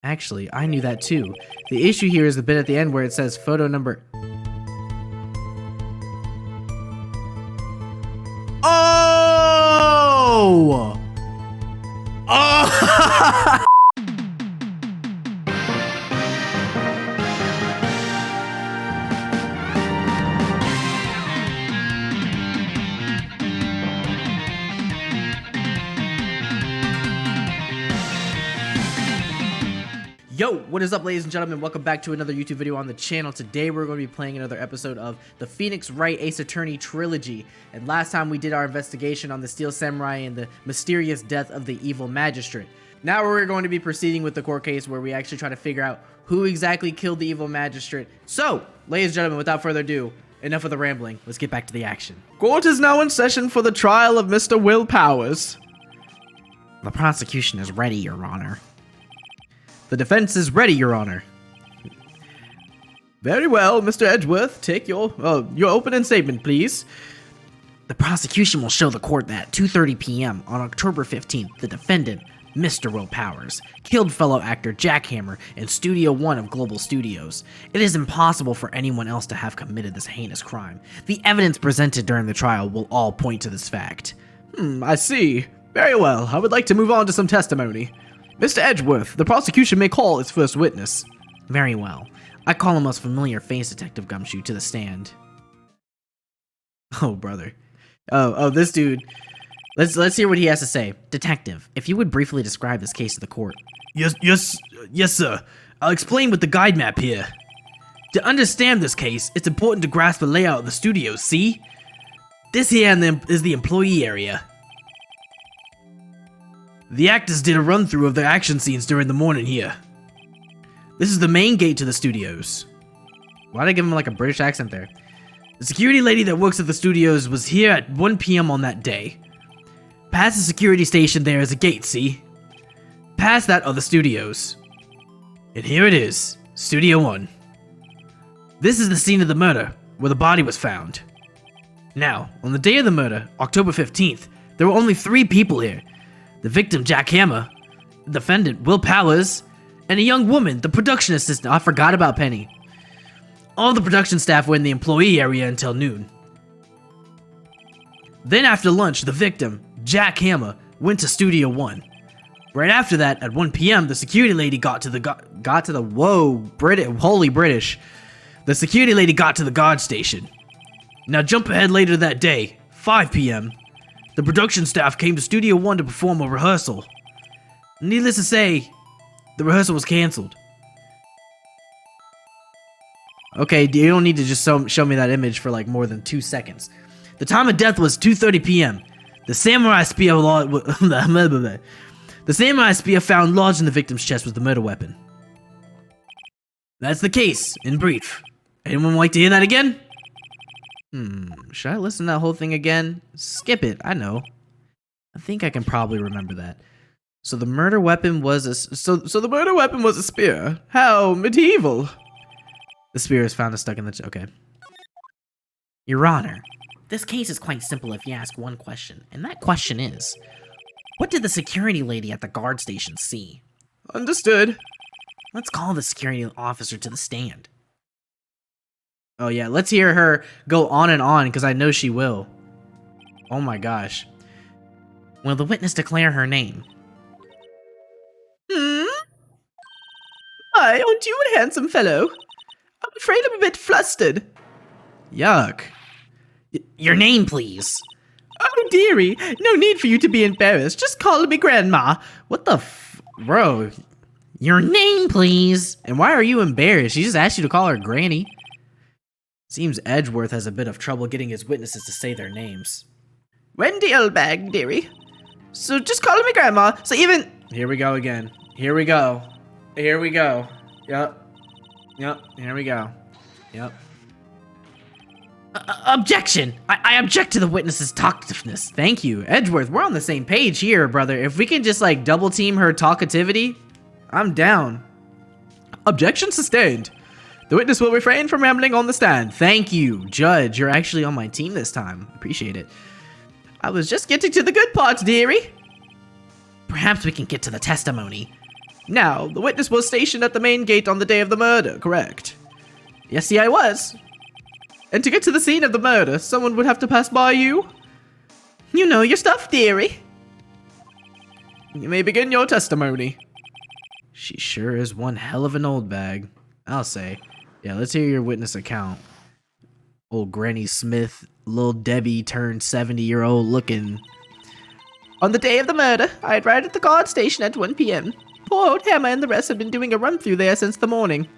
Actually, I knew that too. The issue here is the bit at the end where it says photo number... Oh! Oh! Yo, what is up, ladies and gentlemen? Welcome back to another YouTube video on the channel. Today we're going to be playing another episode of the Phoenix Wright Ace Attorney trilogy. And last time we did our investigation on the Steel Samurai and the mysterious death of the Evil Magistrate. Now we're going to be proceeding with the court case where we actually try to figure out who exactly killed the Evil Magistrate. So, ladies and gentlemen, without further ado, enough of the rambling. Let's get back to the action. Court is now in session for the trial of Mr. Will Powers. The prosecution is ready, Your Honor. The defense is ready, Your Honor. Very well, Mr. Edgeworth, take your opening statement, please. The prosecution will show the court that at 2:30 p.m. on October 15th, the defendant, Mr. Will Powers, killed fellow actor Jack Hammer in Studio 1 of Global Studios. It is impossible for anyone else to have committed this heinous crime. The evidence presented during the trial will all point to this fact. I see. Very well, I would like to move on to some testimony. Mr. Edgeworth, the prosecution may call its first witness. Very well. I call a most familiar face, Detective Gumshoe, to the stand. Oh, brother. Oh, this dude. Let's hear what he has to say. Detective, if you would briefly describe this case to the court. Yes, sir. I'll explain with the guide map here. To understand this case, it's important to grasp the layout of the studio, see? This here is the employee area. The actors did a run-through of their action scenes during the morning here. This is the main gate to the studios. Why'd I give him like a British accent there? The security lady that works at the studios was here at 1 p.m. on that day. Past the security station there is a gate, see? Past that are the studios. And here it is, Studio 1. This is the scene of the murder, where the body was found. Now, on the day of the murder, October 15th, there were only 3 people here. The victim, Jack Hammer, the defendant, Will Powers, and a young woman, the production assistant. I forgot about Penny. All the production staff were in the employee area until noon. Then after lunch, the victim, Jack Hammer, went to Studio 1. Right after that, at 1 p.m., the security lady got to the holy British. The security lady got to the guard station. Now jump ahead later that day, 5 p.m., the production staff came to Studio 1 to perform a rehearsal. Needless to say, the rehearsal was canceled. Okay, you don't need to just show me that image for like more than 2 seconds. The time of death was 2:30 p.m. The samurai spear found lodged in the victim's chest was the murder weapon. That's the case, in brief. Anyone like to hear that again? Should I listen to that whole thing again? Skip it, I know. I think I can probably remember that. So the murder weapon was a spear. How medieval. The spear is found stuck in the okay. Your Honor, this case is quite simple if you ask one question, and that question is, what did the security lady at the guard station see? Understood. Let's call the security officer to the stand. Oh yeah, let's hear her go on and on, because I know she will. Oh my gosh. Will the witness declare her name? Hi, aren't you a handsome fellow? I'm afraid I'm a bit flustered. Yuck. Your name, please. Oh, dearie, no need for you to be embarrassed. Just call me Grandma. What the bro? Your name, please. And why are you embarrassed? She just asked you to call her Granny. Seems Edgeworth has a bit of trouble getting his witnesses to say their names. Wendy Elbag, dearie. So just call me Grandma, so even... Here we go again. Here we go. Here we go. Yep. Here we go. Yep. Objection! I object to the witness's talkativeness. Thank you. Edgeworth, we're on the same page here, brother. If we can just, like, double team her talkativity, I'm down. Objection sustained. The witness will refrain from rambling on the stand. Thank you, Judge. You're actually on my team this time. Appreciate it. I was just getting to the good parts, dearie. Perhaps we can get to the testimony. Now, the witness was stationed at the main gate on the day of the murder, correct? Yes, see, I was. And to get to the scene of the murder, someone would have to pass by you? You know your stuff, dearie. You may begin your testimony. She sure is one hell of an old bag, I'll say. Yeah, let's hear your witness account. Old Granny Smith, little Debbie turned 70-year-old looking. On the day of the murder, I had arrived at the guard station at 1 p.m. Poor old Hammer and the rest had been doing a run through there since the morning.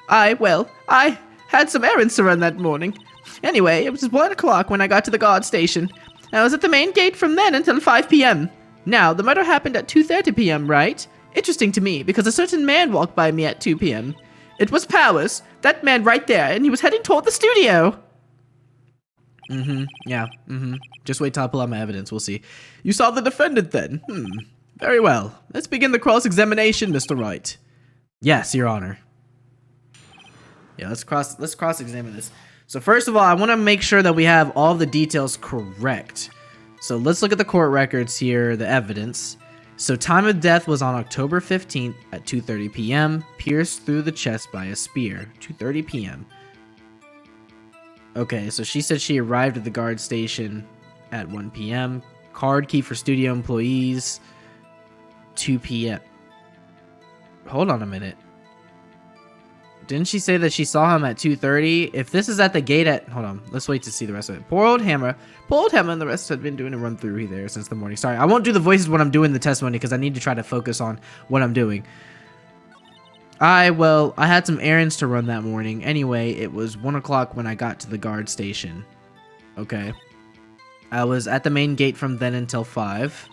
I had some errands to run that morning. Anyway, it was 1 o'clock when I got to the guard station. I was at the main gate from then until 5 p.m. Now, the murder happened at 2:30 p.m., right? Interesting to me, because a certain man walked by me at 2 p.m. It was Powers, that man right there, and he was heading toward the studio. Yeah, Just wait till I pull out my evidence, we'll see. You saw the defendant then? Very well. Let's begin the cross-examination, Mr. Wright. Yes, Your Honor. Yeah, let's cross-examine this. So first of all, I want to make sure that we have all the details correct. So let's look at the court records here, the evidence. So time of death was on October 15th at 2:30 p.m., pierced through the chest by a spear, 2:30 p.m. Okay, so she said she arrived at the guard station at 1 p.m. Card key for studio employees, 2 p.m. Hold on a minute. Didn't she say that she saw him at 2:30? If this is at the gate at... Hold on. Let's wait to see the rest of it. Poor old Hammer and the rest had been doing a run-through there since the morning. Sorry, I won't do the voices when I'm doing the testimony because I need to try to focus on what I'm doing. I had some errands to run that morning. Anyway, it was 1 o'clock when I got to the guard station. Okay. I was at the main gate from then until 5.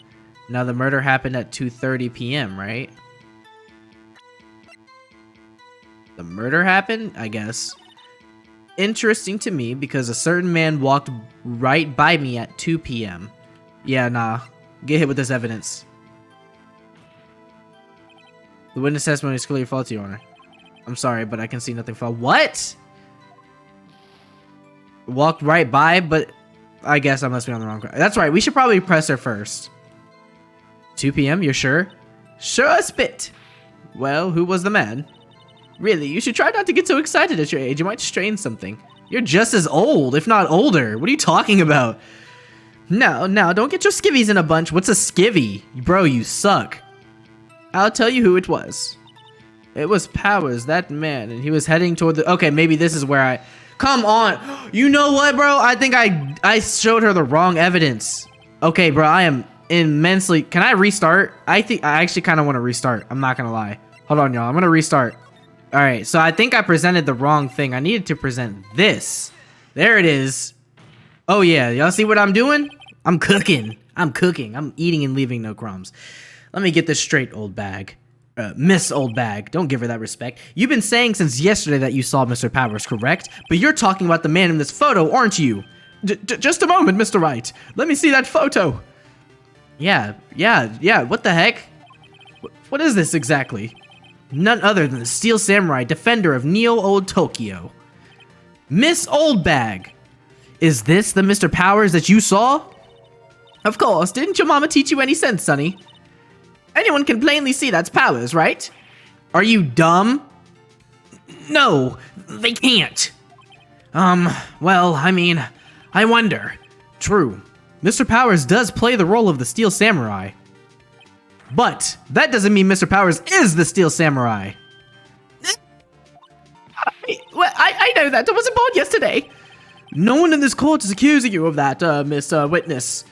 Now, the murder happened at 2:30 p.m., right? The murder happened, I guess. Interesting to me because a certain man walked right by me at 2 p.m. Yeah, nah. Get hit with this evidence. The witness testimony is clearly false, Your Honor. I'm sorry, but I can see nothing false. What? Walked right by, but I guess I must be on the wrong. That's right. We should probably press her first. 2 p.m., you're sure? Sure a spit. Well, who was the man? Really, you should try not to get so excited at your age. You might strain something. You're just as old, if not older. What are you talking about? No, don't get your skivvies in a bunch. What's a skivvy? Bro, you suck. I'll tell you who it was. It was Powers, that man, and he was heading toward the... Okay, maybe this is where I... Come on. You know what, bro? I think I showed her the wrong evidence. Okay, bro, I am immensely... Can I restart? I actually kind of want to restart. I'm not going to lie. Hold on, y'all. I'm going to restart. All right, so I think I presented the wrong thing. I needed to present this. There it is. Oh, yeah. Y'all see what I'm doing? I'm cooking. I'm eating and leaving no crumbs. Let me get this straight, old bag. Miss Old Bag. Don't give her that respect. You've been saying since yesterday that you saw Mr. Powers, correct? But you're talking about the man in this photo, aren't you? Just a moment, Mr. Wright. Let me see that photo. Yeah. What the heck? What is this exactly? None other than the Steel Samurai, defender of Neo Old Tokyo. Miss Old Bag. Is this the Mr. Powers that you saw? Of course. Didn't your mama teach you any sense, sonny? Anyone can plainly see that's Powers, right? Are you dumb? No, they can't. Well, I mean, I wonder. True. Mr. Powers does play the role of the Steel Samurai. But that doesn't mean Mr. Powers is the Steel Samurai. I know that. I wasn't born yesterday. No one in this court is accusing you of that, Miss Witness.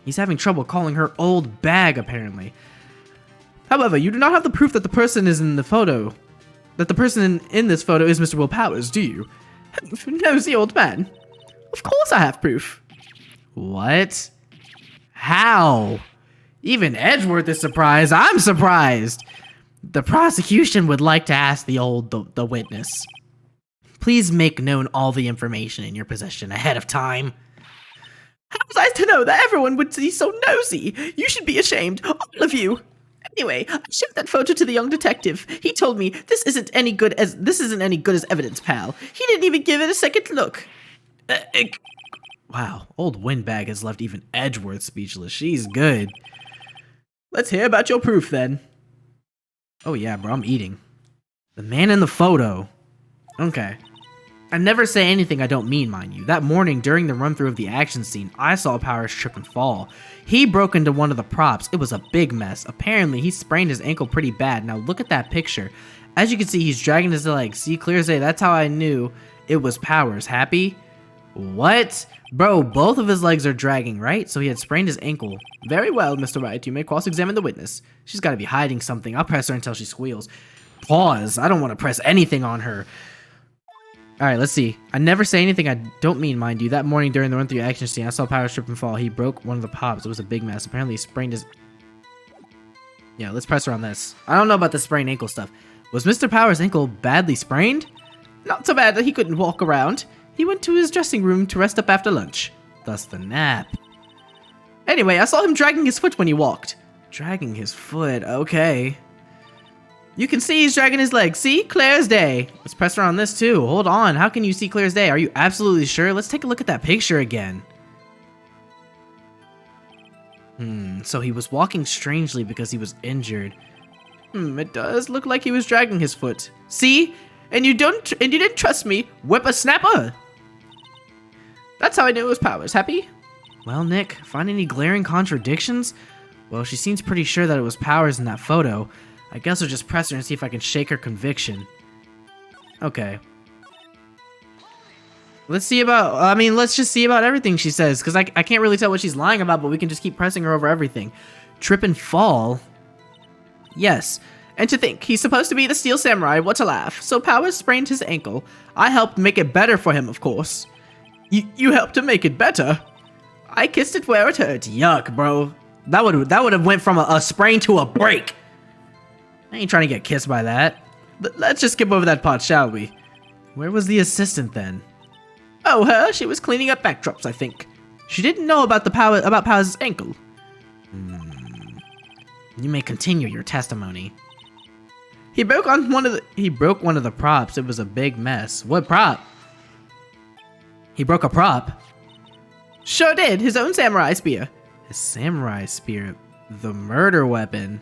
He's having trouble calling her old bag, apparently. However, you do not have the proof that the person is in the photo. That the person in this photo is Mr. Will Powers, do you? Nosy old man. Of course I have proof. What? How? Even Edgeworth is surprised. I'm surprised. The prosecution would like to ask the witness. Please make known all the information in your possession ahead of time. How was I to know that everyone would be so nosy? You should be ashamed, all of you. Anyway, I showed that photo to the young detective. He told me this isn't any good as evidence, pal. He didn't even give it a second look. Wow, old Windbag has left even Edgeworth speechless. She's good. Let's hear about your proof, then. Oh yeah, bro, I'm eating. The man in the photo. Okay. I never say anything I don't mean, mind you. That morning, during the run-through of the action scene, I saw Powers trip and fall. He broke into one of the props. It was a big mess. Apparently, he sprained his ankle pretty bad. Now, look at that picture. As you can see, he's dragging his leg. See, clear as day. That's how I knew it was Powers. Happy? What? Bro, both of his legs are dragging, right? So he had sprained his ankle. Very well, Mr. Wright. You may cross-examine the witness. She's got to be hiding something. I'll press her until she squeals. Pause. I don't want to press anything on her. Alright, let's see. I never say anything I don't mean, mind you. That morning during the run-through action scene, I saw Powers trip and fall. He broke one of the pops. It was a big mess. Apparently, he sprained his... Yeah, let's press her on this. I don't know about the sprained ankle stuff. Was Mr. Powers' ankle badly sprained? Not so bad that he couldn't walk around. He went to his dressing room to rest up after lunch. Thus the nap. Anyway, I saw him dragging his foot when he walked. Dragging his foot, okay. You can see he's dragging his leg. See? Clear as day. Let's press her on this too. Hold on. How can you see clear as day? Are you absolutely sure? Let's take a look at that picture again. So he was walking strangely because he was injured. It does look like he was dragging his foot. See? And you didn't trust me. Whippersnapper. That's how I knew it was Powers. Happy? Well, Nick, find any glaring contradictions? Well, she seems pretty sure that it was Powers in that photo. I guess I'll just press her and see if I can shake her conviction. Okay. Let's just see about everything she says, because I can't really tell what she's lying about, but we can just keep pressing her over everything. Trip and fall? Yes. And to think, he's supposed to be the Steel Samurai, what a laugh. So Powers sprained his ankle. I helped make it better for him, of course. You helped to make it better? I kissed it where it hurt. Yuck, bro. That would have went from a sprain to a break. I ain't trying to get kissed by that. Let's just skip over that part, shall we? Where was the assistant then? Oh, her? She was cleaning up backdrops, I think. She didn't know about Powers' ankle. You may continue your testimony. He broke one of the props. It was a big mess. What prop? He broke a prop? Sure did. His own samurai spear. His samurai spear? The murder weapon.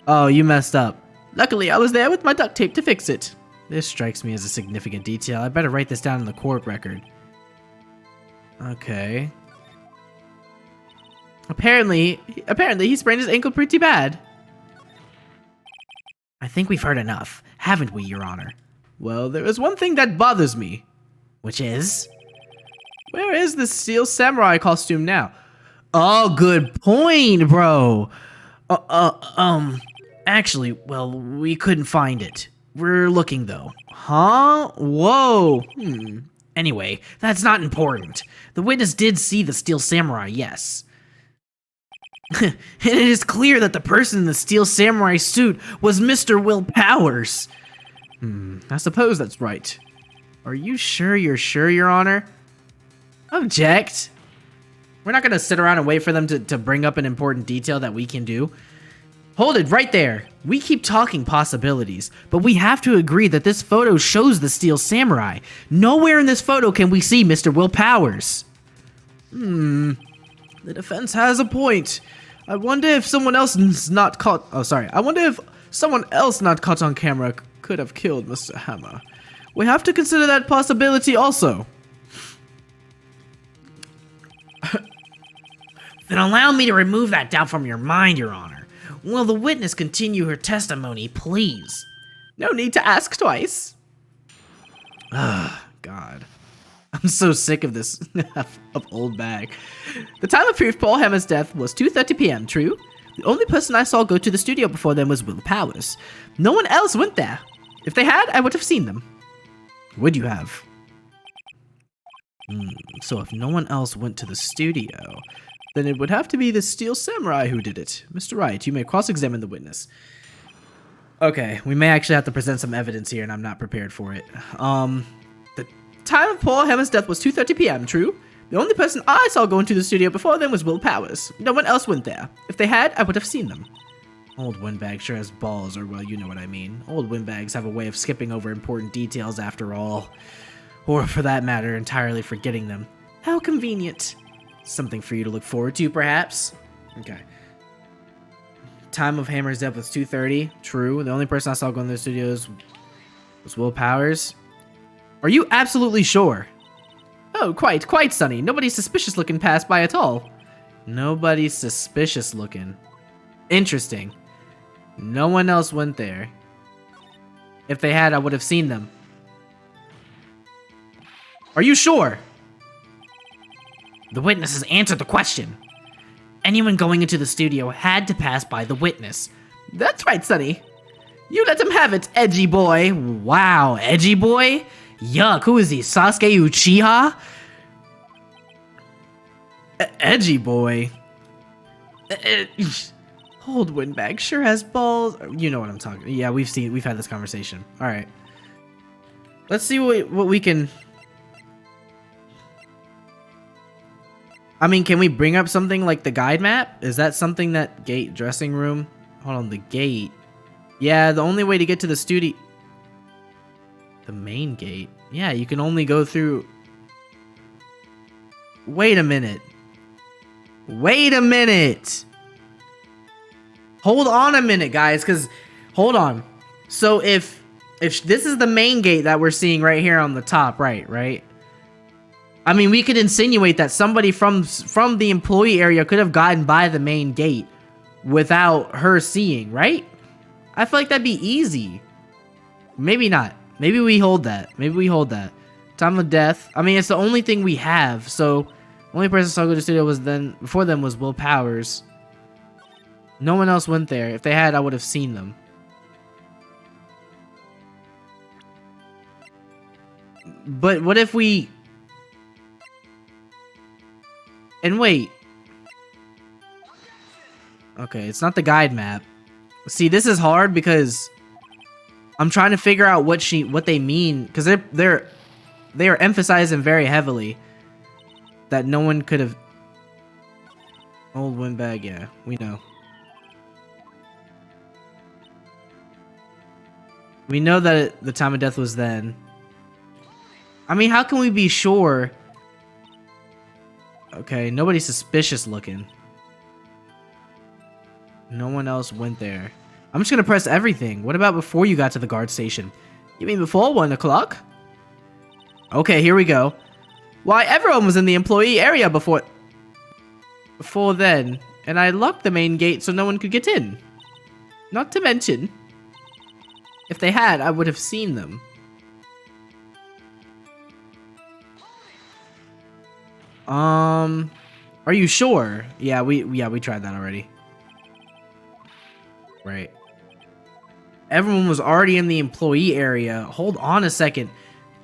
Oh, you messed up. Luckily, I was there with my duct tape to fix it. This strikes me as a significant detail. I better write this down in the court record. Okay. Apparently he sprained his ankle pretty bad. I think we've heard enough, haven't we, Your Honor? Well, there is one thing that bothers me. Which is? Where is the Steel Samurai costume now? Oh, good point, bro. Actually, well, we couldn't find it. We're looking, though. Huh? Whoa. Anyway, that's not important. The witness did see the Steel Samurai, yes. And it is clear that the person in the Steel Samurai suit was Mr. Will Powers. I suppose that's right. Are you sure you're sure, Your Honor? Object. We're not gonna sit around and wait for them to bring up an important detail that we can do. Hold it right there. We keep talking possibilities, but we have to agree that this photo shows the Steel Samurai. Nowhere in this photo can we see Mr. Will Powers. The defense has a point. I wonder if someone else not caught... Oh, sorry. I wonder if someone else not caught on camera could have killed Mr. Hammer. We have to consider that possibility also. Then allow me to remove that doubt from your mind, Your Honor. Will the witness continue her testimony, please? No need to ask twice. God. I'm so sick of this of old bag. The time of proof Paul Hammer's death was 2:30 p.m., true? The only person I saw go to the studio before them was Will Powers. No one else went there. If they had, I would have seen them. Would you have? So if no one else went to the studio, then it would have to be the Steel Samurai who did it. Mr. Wright, you may cross-examine the witness. Okay, we may actually have to present some evidence here, and I'm not prepared for it. The time of Paul Hammer's death was 2:30 p.m., true? The only person I saw go into the studio before them was Will Powers. No one else went there. If they had, I would have seen them. Old windbag sure has balls, or well, you know what I mean. Old windbags have a way of skipping over important details after all. Or, for that matter, entirely forgetting them. How convenient. Something for you to look forward to, perhaps? Okay. time of Hammer's death was 2:30. True. The only person I saw go in the studios was Will Powers. Are you absolutely sure? Oh, quite, Sonny. Nobody's suspicious looking passed by at all. Nobody's suspicious looking. Interesting. No one else went there. If they had, I would have seen them. Are you sure? The witnesses answered the question. Anyone going into the studio had to pass by the witness. That's right, Sonny. You let him have it, edgy boy. Wow, edgy boy? Yuck, who is he, Sasuke Uchiha? Edgy boy. Old windbag sure has balls. You know what I'm talking. Yeah, we've had this conversation. All right. Let's see what we can. I mean, can we bring up something like the guide map? Is that something that gate dressing room? Hold on, the gate. Yeah, the only way to get to the studio. The main gate. Yeah, you can only go through. Wait a minute. Wait a minute. Hold on a minute, guys, because hold on. So if this is the main gate that we're seeing right here on the top right? I mean, we could insinuate that somebody from the employee area could have gotten by the main gate without her seeing, right? I feel like that'd be easy. Maybe not. Maybe we hold that. Time of death. I mean, it's the only thing we have. So, the only person saw go to the studio was before them was Will Powers. No one else went there. If they had, I would have seen them. But what if we... And wait. Okay, it's not the guide map. See, this is hard because I'm trying to figure out what they mean, because they are emphasizing very heavily that no one could have. Old windbag, yeah, we know. We know that the time of death was then. I mean, how can we be sure? Okay, nobody's suspicious looking. No one else went there. I'm just gonna press everything. What about before you got to the guard station? You mean before 1 o'clock? Okay, here we go. Why, everyone was in the employee area before then, and I locked the main gate so no one could get in. Not to mention, if they had, I would have seen them. Are you sure? Yeah, we tried that already. Right. Everyone was already in the employee area. Hold on a second.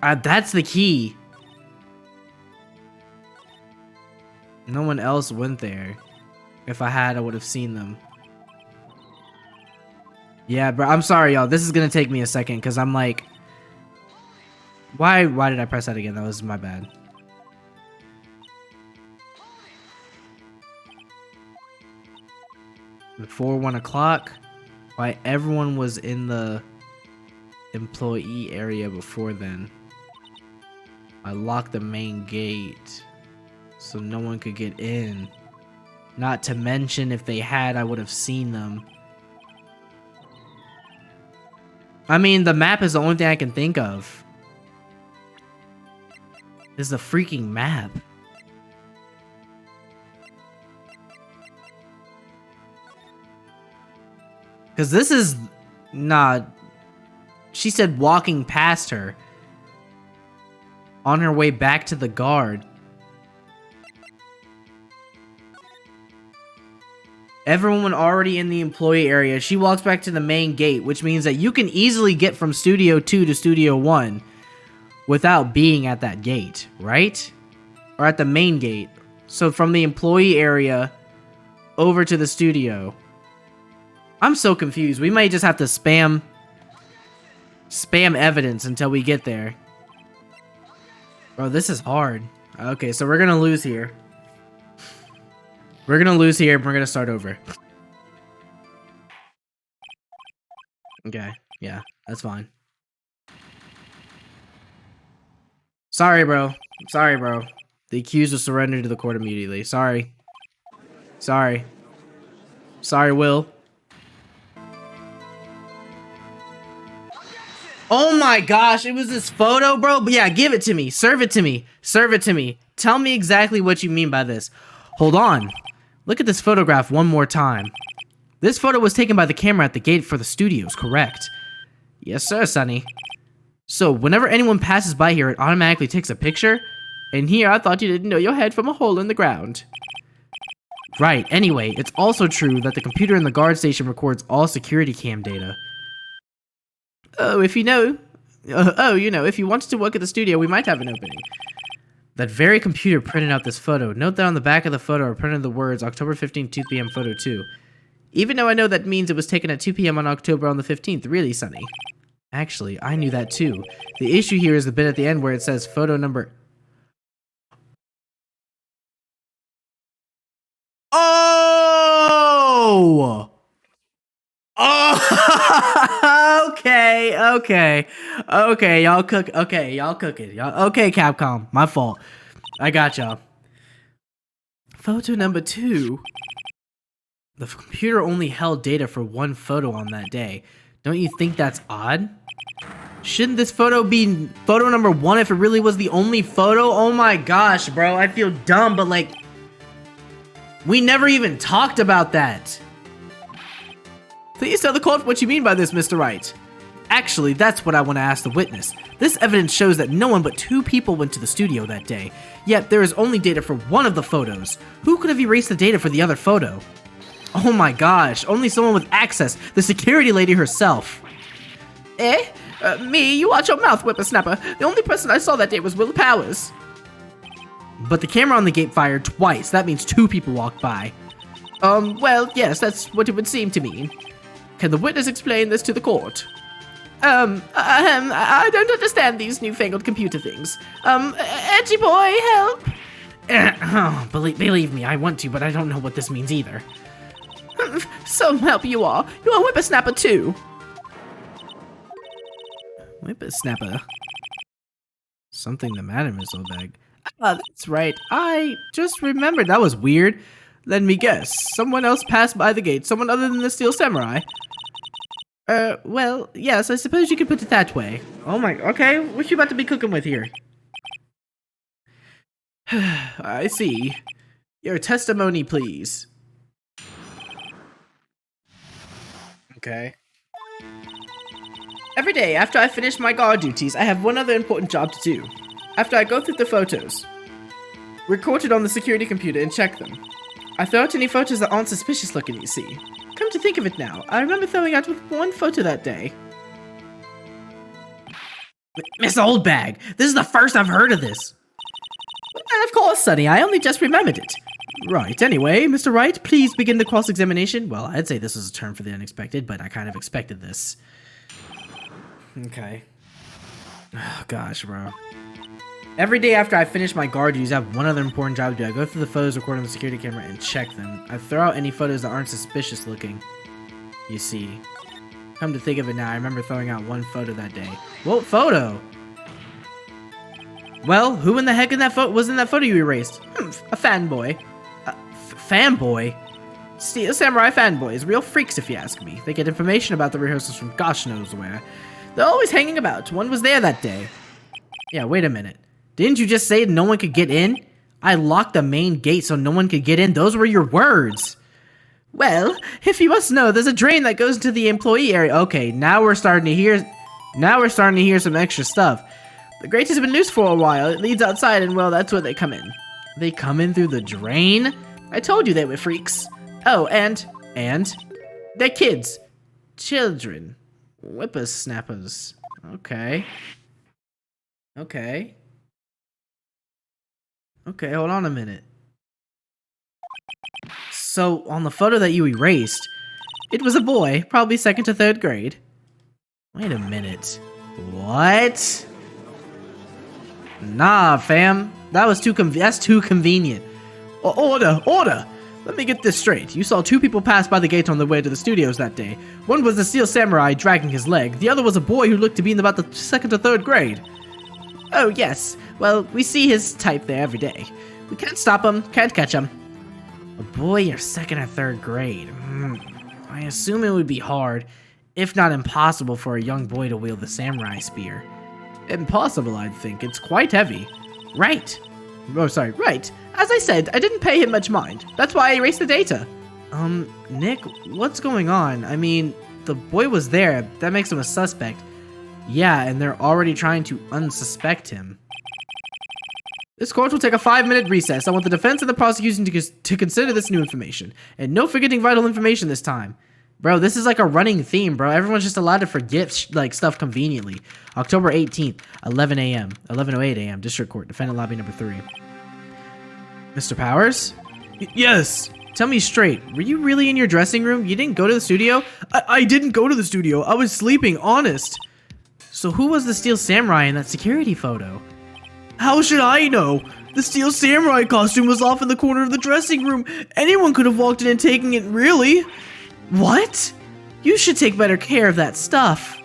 That's the key. No one else went there. If I had, I would have seen them. Yeah, bro. I'm sorry, y'all. This is gonna take me a second because I'm like, why did I press that again? That was my bad. Before 1 o'clock. Why everyone was in the employee area before then. I locked the main gate so no one could get in. Not to mention, if they had, I would have seen them. I mean, the map is the only thing I can think of. This is a freaking map. Because this is... Nah. She said walking past her. On her way back to the guard. Everyone already in the employee area. She walks back to the main gate, which means that you can easily get from Studio 2 to Studio 1 without being at that gate, right? Or at the main gate. So from the employee area over to the studio. I'm so confused. We might just have to spam evidence until we get there. Bro, this is hard. Okay, so we're gonna lose here. We're gonna lose here and we're gonna start over. Okay, yeah, that's fine. Sorry, bro. Sorry, bro. The accused will surrender to the court immediately. Sorry. Sorry. Sorry, Will. Oh my gosh, it was this photo, bro? But yeah, give it to me. Serve it to me. Serve it to me. Tell me exactly what you mean by this. Hold on. Look at this photograph one more time. This photo was taken by the camera at the gate for the studios, correct? Yes, sir, Sonny. So, whenever anyone passes by here, it automatically takes a picture? And here, I thought you didn't know your head from a hole in the ground. Right, anyway, it's also true that the computer in the guard station records all security cam data. Oh, if you know... if you wanted to work at the studio, we might have an opening. That very computer printed out this photo. Note that on the back of the photo are printed the words October 15th, 2 p.m. photo 2. Even though I know that means it was taken at 2 p.m. on October on the 15th, really, Sonny? Actually, I knew that too. The issue here is the bit at the end where it says photo number... Oh! Oh! Okay. Y'all cook it. Okay, Capcom. My fault. I got y'all. Photo number 2. The computer only held data for one photo on that day. Don't you think that's odd? Shouldn't this photo be photo number 1 if it really was the only photo? Oh my gosh, bro. I feel dumb, but like... we never even talked about that. Please tell the court what you mean by this, Mr. Wright. Actually, that's what I want to ask the witness. This evidence shows that no one but 2 people went to the studio that day. Yet, there is only data for one of the photos. Who could have erased the data for the other photo? Oh my gosh, only someone with access, the security lady herself. Me? You watch your mouth, whippersnapper. The only person I saw that day was Will Powers. But the camera on the gate fired twice. That means 2 people walked by. Well, yes, that's what it would seem to mean. Can the witness explain this to the court? I don't understand these newfangled computer things. Edgy boy, help! Believe me, I want to, but I don't know what this means either. Some help you are. You're a whippersnapper too. Whippersnapper? Something the matter, Miss Oldbag? Ah, that's right. I just remembered. That was weird. Let me guess. Someone else passed by the gate. Someone other than the Steel Samurai. Well, yes, I suppose you could put it that way. Oh my, okay. What you about to be cooking with here? I see. Your testimony, please. Okay. Every day, after I finish my guard duties, I have one other important job to do. After I go through the photos, record it on the security computer and check them. I throw out any photos that aren't suspicious looking, you see. Come to think of it now, I remember throwing out one photo that day. Miss Oldbag, this is the first I've heard of this. And of course, Sonny, I only just remembered it. Right, anyway, Mr. Wright, please begin the cross-examination. Well, I'd say this was a term for the unexpected, but I kind of expected this. Okay. Oh, gosh, bro. Every day after I finish my guard duties, I have one other important job to do. I go through the photos recorded on the security camera and check them. I throw out any photos that aren't suspicious looking. You see. Come to think of it now, I remember throwing out one photo that day. What photo? Well, who in the heck in that was in that photo you erased? A fanboy. Fanboy? Steel Samurai fanboys, real freaks if you ask me. They get information about the rehearsals from gosh knows where. They're always hanging about. One was there that day. Yeah, wait a minute. Didn't you just say no one could get in? I locked the main gate so no one could get in. Those were your words. Well, if you must know, there's a drain that goes into the employee area. Okay, now we're starting to hear some extra stuff. The grate has been loose for a while. It leads outside and, well, that's where they come in. They come in through the drain? I told you they were freaks. Oh, and? They're kids. Children. Whippersnappers. Okay, hold on a minute. So, on the photo that you erased, it was a boy, probably 2nd to 3rd grade. Wait a minute. What? Nah, fam. That's too convenient. Order! Let me get this straight. You saw 2 people pass by the gate on their way to the studios that day. One was the Steel Samurai dragging his leg. The other was a boy who looked to be in about the 2nd to 3rd grade. Oh, yes. Well, we see his type there every day. We can't stop him, can't catch him. A boy in 2nd or 3rd grade. I assume it would be hard. if not impossible for a young boy to wield the samurai spear. Impossible, I'd think. It's quite heavy. Right. Oh, sorry, right. As I said, I didn't pay him much mind. That's why I erased the data. Nick, what's going on? I mean, the boy was there. That makes him a suspect. Yeah, and they're already trying to unsuspect him. This court will take a 5-minute recess. I want the defense and the prosecution to consider this new information. And no forgetting vital information this time. Bro, this is like a running theme, bro. Everyone's just allowed to forget, stuff conveniently. October 18th, 11 a.m. 11:08 a.m. District Court, Defendant Lobby number 3. Mr. Powers? Yes. Tell me straight, were you really in your dressing room? You didn't go to the studio? I didn't go to the studio. I was sleeping, honest. So who was the Steel Samurai in that security photo? How should I know? The Steel Samurai costume was off in the corner of the dressing room. Anyone could have walked in and taken it, really. What? You should take better care of that stuff.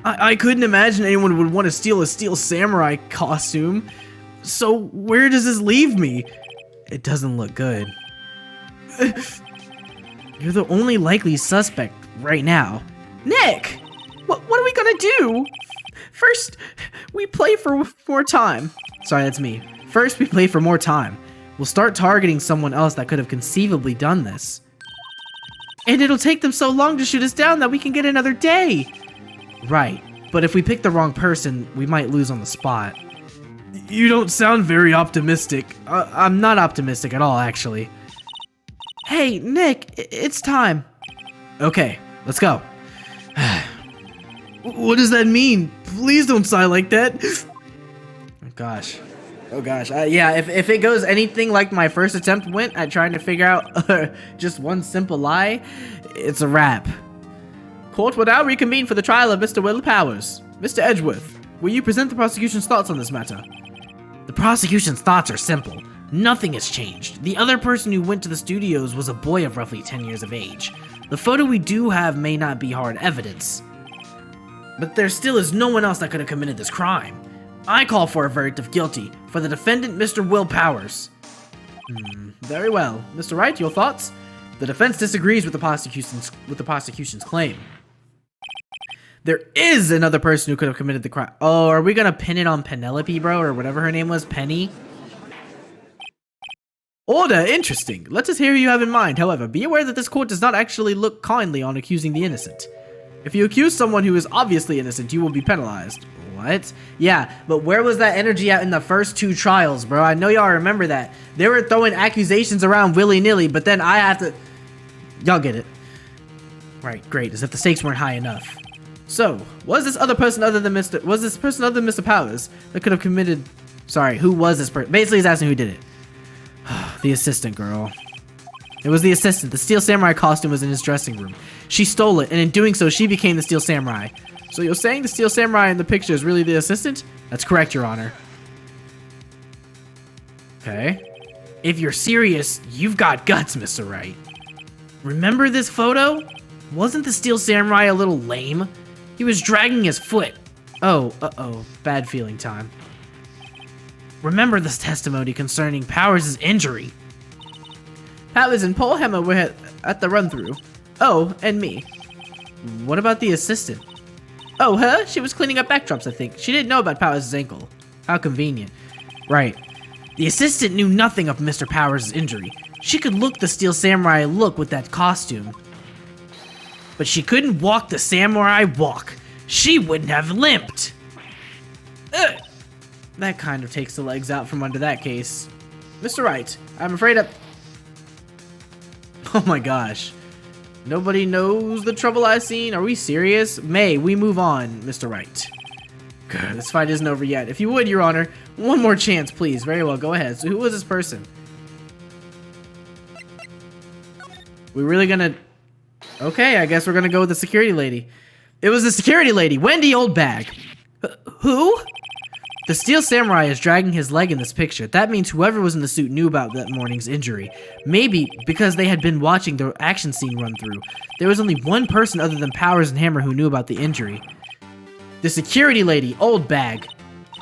I couldn't imagine anyone would want to steal a Steel Samurai costume. So where does this leave me? It doesn't look good. You're the only likely suspect right now. Nick! What are we gonna do? First, we play for more time. Sorry, that's me. First, we play for more time. We'll start targeting someone else that could have conceivably done this. And it'll take them so long to shoot us down that we can get another day. Right, but if we pick the wrong person, we might lose on the spot. You don't sound very optimistic. I'm not optimistic at all, actually. Hey, Nick, it's time. Okay, let's go. What does that mean? Please don't sigh like that. Oh gosh. Yeah, if it goes anything like my first attempt went at trying to figure out just one simple lie, it's a wrap. Court will now reconvene for the trial of Mr. Will Powers. Mr. Edgeworth, will you present the prosecution's thoughts on this matter? The prosecution's thoughts are simple. Nothing has changed. The other person who went to the studios was a boy of roughly 10 years of age. The photo we do have may not be hard evidence, but there still is no one else that could have committed this crime. I call for a verdict of guilty for the defendant, Mr. Will Powers. Very well. Mr. Wright, your thoughts? The defense disagrees with the prosecution's claim. There is another person who could have committed the crime. Oh, are we gonna pin it on Penelope, bro, or whatever her name was, Penny? Order, interesting. Let us hear who you have in mind. However, be aware that this court does not actually look kindly on accusing the innocent. If you accuse someone who is obviously innocent, you will be penalized. What? Yeah, but where was that energy at in the first 2 trials, bro? I know y'all remember that. They were throwing accusations around willy-nilly, but then I have to... Y'all get it. Right, great, as if the stakes weren't high enough. So, was this person other than Mr. Powers that could have committed... Sorry, who was this person? Basically, he's asking who did it. The assistant girl. It was the assistant. The Steel Samurai costume was in his dressing room. She stole it, and in doing so, she became the Steel Samurai. So you're saying the Steel Samurai in the picture is really the assistant? That's correct, Your Honor. Okay. If you're serious, you've got guts, Mr. Wright. Remember this photo? Wasn't the Steel Samurai a little lame? He was dragging his foot. Oh, uh-oh. Bad feeling time. Remember this testimony concerning Powers' injury. Powers and Paul Hammer were at the run-through. Oh, and me. What about the assistant? Oh, her? She was cleaning up backdrops, I think. She didn't know about Powers' ankle. How convenient. Right. The assistant knew nothing of Mr. Powers' injury. She could look the Steel Samurai look with that costume. But she couldn't walk the samurai walk. She wouldn't have limped. Ugh. That kind of takes the legs out from under that case. Mr. Wright, I'm afraid Oh my gosh. Nobody knows the trouble I've seen? Are we serious? May we move on, Mr. Wright? God, this fight isn't over yet. If you would, Your Honor, one more chance, please. Very well, go ahead. So who was this person? We really gonna... Okay, I guess we're gonna go with the security lady. It was the security lady, Wendy Oldbag. Who? The Steel Samurai is dragging his leg in this picture. That means whoever was in the suit knew about that morning's injury. Maybe because they had been watching the action scene run through. There was only one person other than Powers and Hammer who knew about the injury. The security lady, Oldbag.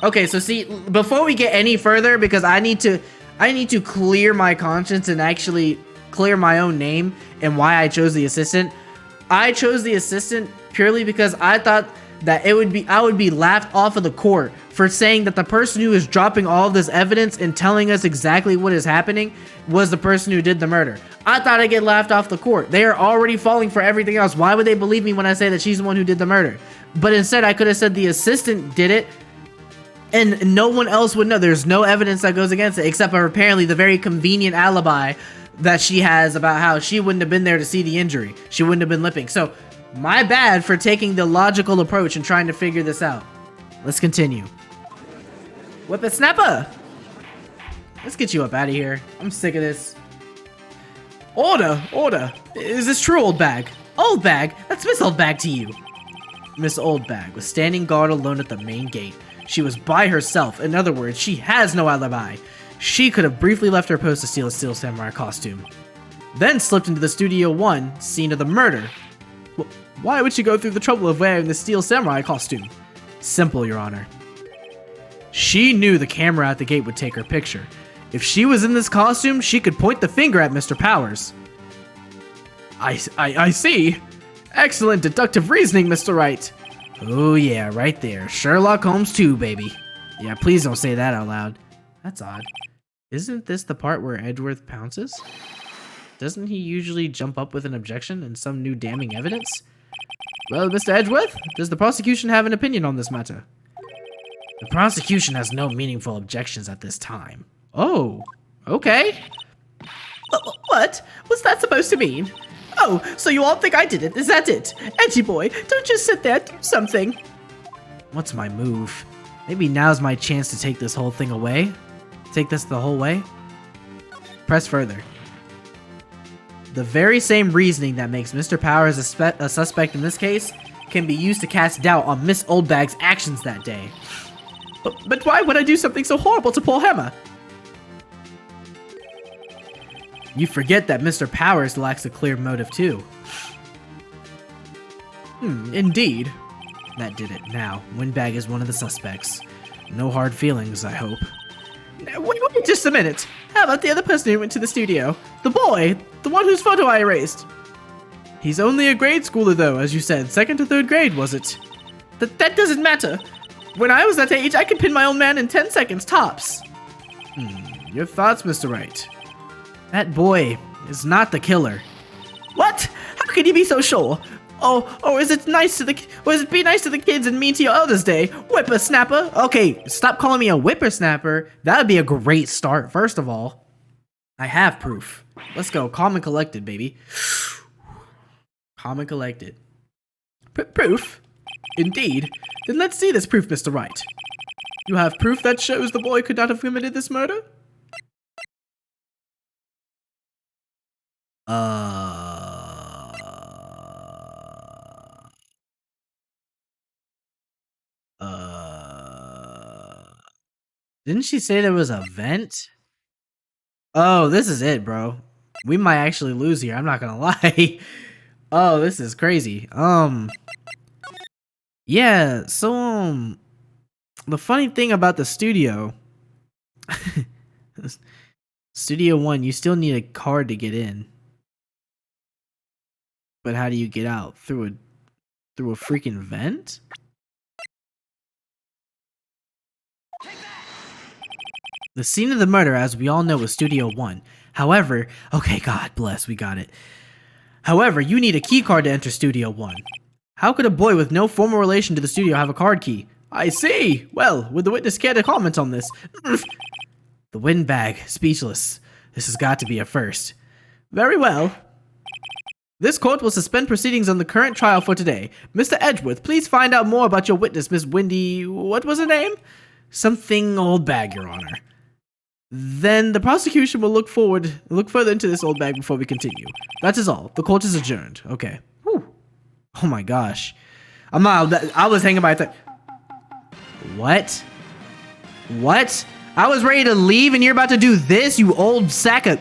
Okay, so see, before we get any further, because I need to clear my conscience and actually clear my own name and why I chose the assistant. I chose the assistant purely because I thought that I would be laughed off of the court for saying that the person who is dropping all of this evidence and telling us exactly what is happening was the person who did the murder. I thought I'd get laughed off the court. They are already falling for everything else. Why would they believe me when I say that she's the one who did the murder? But instead, I could have said the assistant did it, and no one else would know. There's no evidence that goes against it, except for apparently the very convenient alibi that she has about how she wouldn't have been there to see the injury. She wouldn't have been limping. So, my bad for taking the logical approach and trying to figure this out. Let's continue. Whippersnapper! Let's get you up out of here. I'm sick of this. Order! Order! Is this true, Old Bag? Old Bag? That's Miss Old Bag to you. Miss Old Bag was standing guard alone at the main gate. She was by herself. In other words, she has no alibi. She could have briefly left her post to steal a Steel Samurai costume. Then slipped into the Studio 1 scene of the murder. Why would she go through the trouble of wearing the Steel Samurai costume? Simple, Your Honor. She knew the camera at the gate would take her picture. If she was in this costume, she could point the finger at Mr. Powers. I see. Excellent deductive reasoning, Mr. Wright. Oh yeah, right there. Sherlock Holmes 2, baby. Yeah, please don't say that out loud. That's odd. Isn't this the part where Edgeworth pounces? Doesn't he usually jump up with an objection and some new damning evidence? Well, Mr. Edgeworth, does the prosecution have an opinion on this matter? The prosecution has no meaningful objections at this time. Oh, okay. What? What's that supposed to mean? Oh, so you all think I did it, is that it? Edgy boy, don't just sit there, do something. What's my move? Maybe now's my chance to take this whole thing away? Take this the whole way? Press further. The very same reasoning that makes Mr. Powers a suspect in this case can be used to cast doubt on Miss Oldbag's actions that day. But why would I do something so horrible to Paul Hammer? You forget that Mr. Powers lacks a clear motive too. Indeed. That did it. Now, Windbag is one of the suspects. No hard feelings, I hope. Wait just a minute. How about the other person who went to the studio? The boy! The one whose photo I erased. He's only a grade schooler though, as you said. 2nd to 3rd grade, was it? That doesn't matter. When I was that age, I could pin my old man in 10 seconds, tops. Your thoughts, Mr. Wright? That boy is not the killer. What? How can you be so sure? Oh, is it nice to be nice to the kids and mean to your elders' day? Whippersnapper. Okay, stop calling me a whippersnapper. That would be a great start, first of all. I have proof. Let's go. Calm and collected, baby. Calm and collected. Proof? Indeed. Then let's see this proof, Mr. Wright. You have proof that shows the boy could not have committed this murder? Didn't she say there was a vent? Oh, this is it, bro. We might actually lose here. I'm not gonna lie. Oh, this is crazy. Yeah, so, the funny thing about the studio, Studio 1, you still need a card to get in. But how do you get out? Through a freaking vent? The scene of the murder, as we all know, was Studio 1. However, okay, God bless, we got it. However, you need a key card to enter Studio 1. How could a boy with no formal relation to the studio have a card key? I see! Well, would the witness care to comment on this? The Windbag, speechless. This has got to be a first. Very well. This court will suspend proceedings on the current trial for today. Mr. Edgeworth, please find out more about your witness, Miss Windy... What was her name? Something Old Bag, Your Honor. Then the prosecution will look further into this Old Bag before we continue. That is all. The court is adjourned. Okay. Whew. Oh my gosh. I was hanging by a What? What? I was ready to leave and you're about to do this, you old sack of...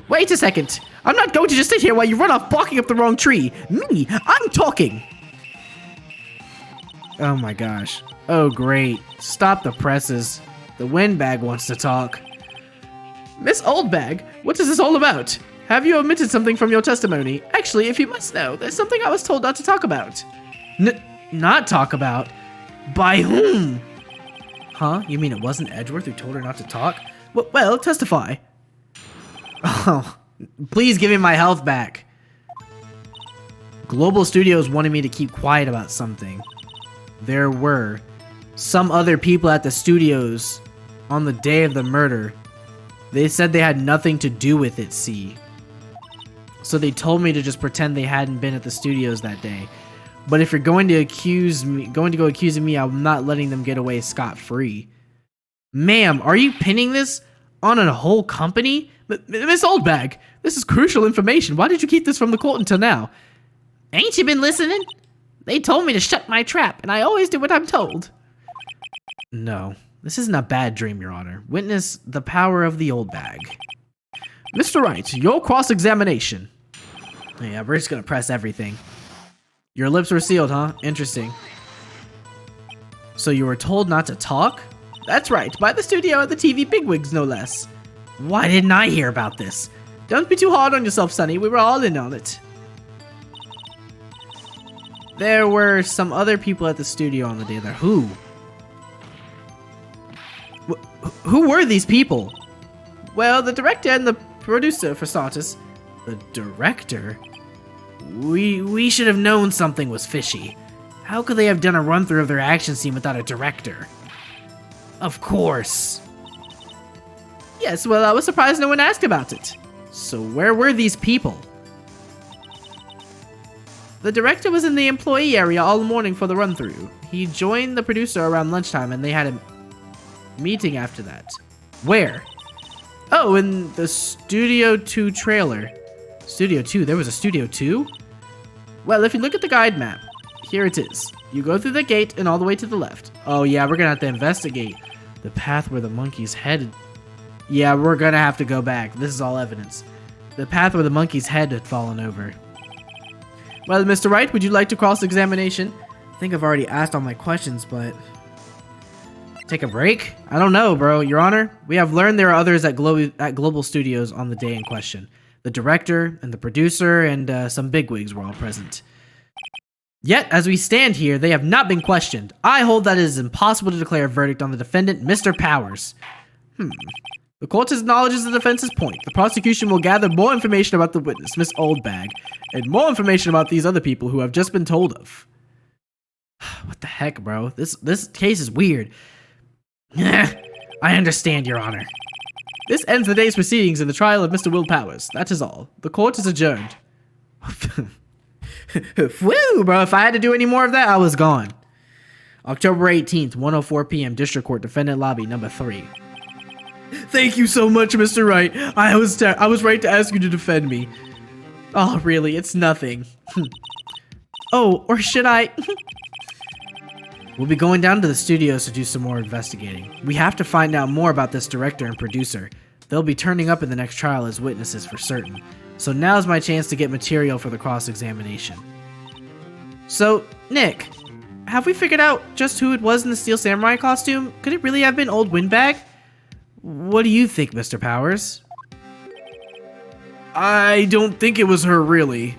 Wait a second. I'm not going to just sit here while you run off barking up the wrong tree. Me, I'm talking. Oh my gosh. Oh great. Stop the presses. The Windbag wants to talk. Miss Oldbag, what is this all about? have you omitted something from your testimony? Actually, if you must know, there's something I was told not to talk about. Not talk about? By whom? Huh? You mean it wasn't Edgeworth who told her not to talk? Well, testify. Oh, please give me my health back. Global Studios wanted me to keep quiet about something. There were some other people at the studios on the day of the murder. They said they had nothing to do with it, see. So they told me to just pretend they hadn't been at the studios that day. But if you're going to go accusing me, I'm not letting them get away scot-free. Ma'am, are you pinning this on a whole company? Miss Oldbag, this is crucial information. Why did you keep this from the court until now? Ain't you been listening? They told me to shut my trap, and I always do what I'm told. No, this isn't a bad dream, Your Honor. Witness the power of the old bag. Mr. Wright, your cross-examination. Yeah, we're just gonna press everything. Your lips were sealed, huh? Interesting. So you were told not to talk? That's right, by the studio and the TV bigwigs, no less. Why didn't I hear about this? Don't be too hard on yourself, Sonny. We were all in on it. There were some other people at the studio on the day there. Who? Who were these people? Well, the director and the producer, for starters. The director? We should have known something was fishy. How could they have done a run-through of their action scene without a director? Of course. Yes, well, I was surprised no one asked about it. So where were these people? The director was in the employee area all morning for the run-through. He joined the producer around lunchtime and they had a meeting after that. Where? Oh, in the Studio 2 trailer. Studio 2? There was a Studio 2? Well, if you look at the guide map, here it is. You go through the gate and all the way to the left. Oh yeah, we're gonna have to investigate the path where the monkey's head... Yeah, we're gonna have to go back. This is all evidence. The path where the monkey's head had fallen over. Well, Mr. Wright, would you like to cross-examination? I think I've already asked all my questions, but... Take a break? I don't know, bro. Your Honor, we have learned there are others at Global Studios on the day in question. The director and the producer and some bigwigs were all present. Yet, as we stand here, they have not been questioned. I hold that it is impossible to declare a verdict on the defendant, Mr. Powers. The court acknowledges the defense's point. The prosecution will gather more information about the witness, Miss Oldbag, and more information about these other people who have just been told of. What the heck, bro? This case is weird. I understand, Your Honor. This ends the day's proceedings in the trial of Mr. Will Powers. That is all. The court is adjourned. Whew, bro. If I had to do any more of that, I was gone. October 18th, 1:04 p.m. District Court, Defendant Lobby, number 3. Thank you so much, Mr. Wright. I was right to ask you to defend me. Oh, really? It's nothing. Oh, or should I? We'll be going down to the studios to do some more investigating. We have to find out more about this director and producer. They'll be turning up in the next trial as witnesses for certain. So now's my chance to get material for the cross-examination. So, Nick, have we figured out just who it was in the Steel Samurai costume? Could it really have been Old Windbag? What do you think, Mr. Powers? I don't think it was her, really.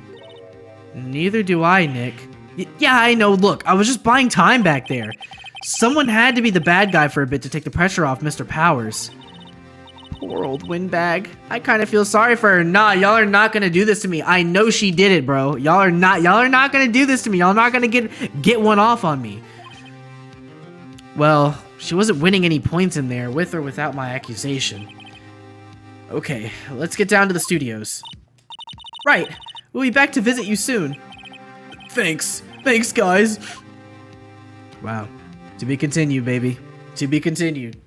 Neither do I, Nick. Yeah, I know. Look, I was just buying time back there. Someone had to be the bad guy for a bit to take the pressure off Mr. Powers. Poor Old Windbag. I kind of feel sorry for her. Nah, y'all are not gonna do this to me. I know she did it, bro. Y'all are not gonna do this to me. Y'all are not gonna get one off on me. Well, she wasn't winning any points in there, with or without my accusation. Okay, let's get down to the studios. Right. We'll be back to visit you soon. Thanks. Thanks, guys. Wow. To be continued, baby. To be continued.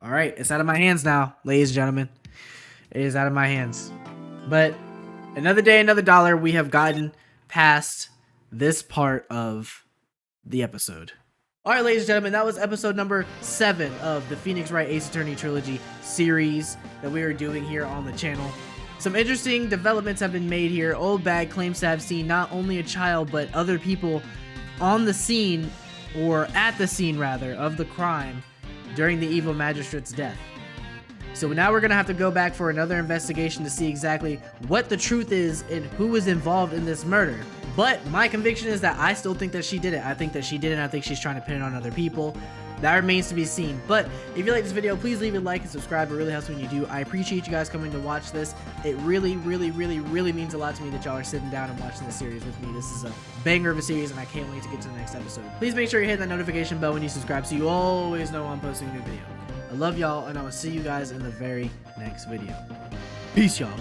All right, it's out of my hands now, ladies and gentlemen. It is out of my hands. But another day, another dollar. We have gotten past this part of the episode. All right, ladies and gentlemen, that was episode number 7 of the Phoenix Wright Ace Attorney Trilogy series that we are doing here on the channel. Some interesting developments have been made here. Old Bag claims to have seen not only a child, but other people on the scene, or at the scene rather, of the crime during the Evil Magistrate's death. So now we're gonna have to go back for another investigation to see exactly what the truth is and who was involved in this murder. But my conviction is that I still think that she did it. I think that she did it, and I think she's trying to pin it on other people. That remains to be seen. But if you like this video, please leave a like and subscribe. It really helps when you do. I appreciate you guys coming to watch this. It really, really, really, really means a lot to me that y'all are sitting down and watching this series with me. This is a banger of a series, and I can't wait to get to the next episode. Please make sure you hit that notification bell when you subscribe so you always know when I'm posting a new video. I love y'all, and I will see you guys in the very next video. Peace, y'all.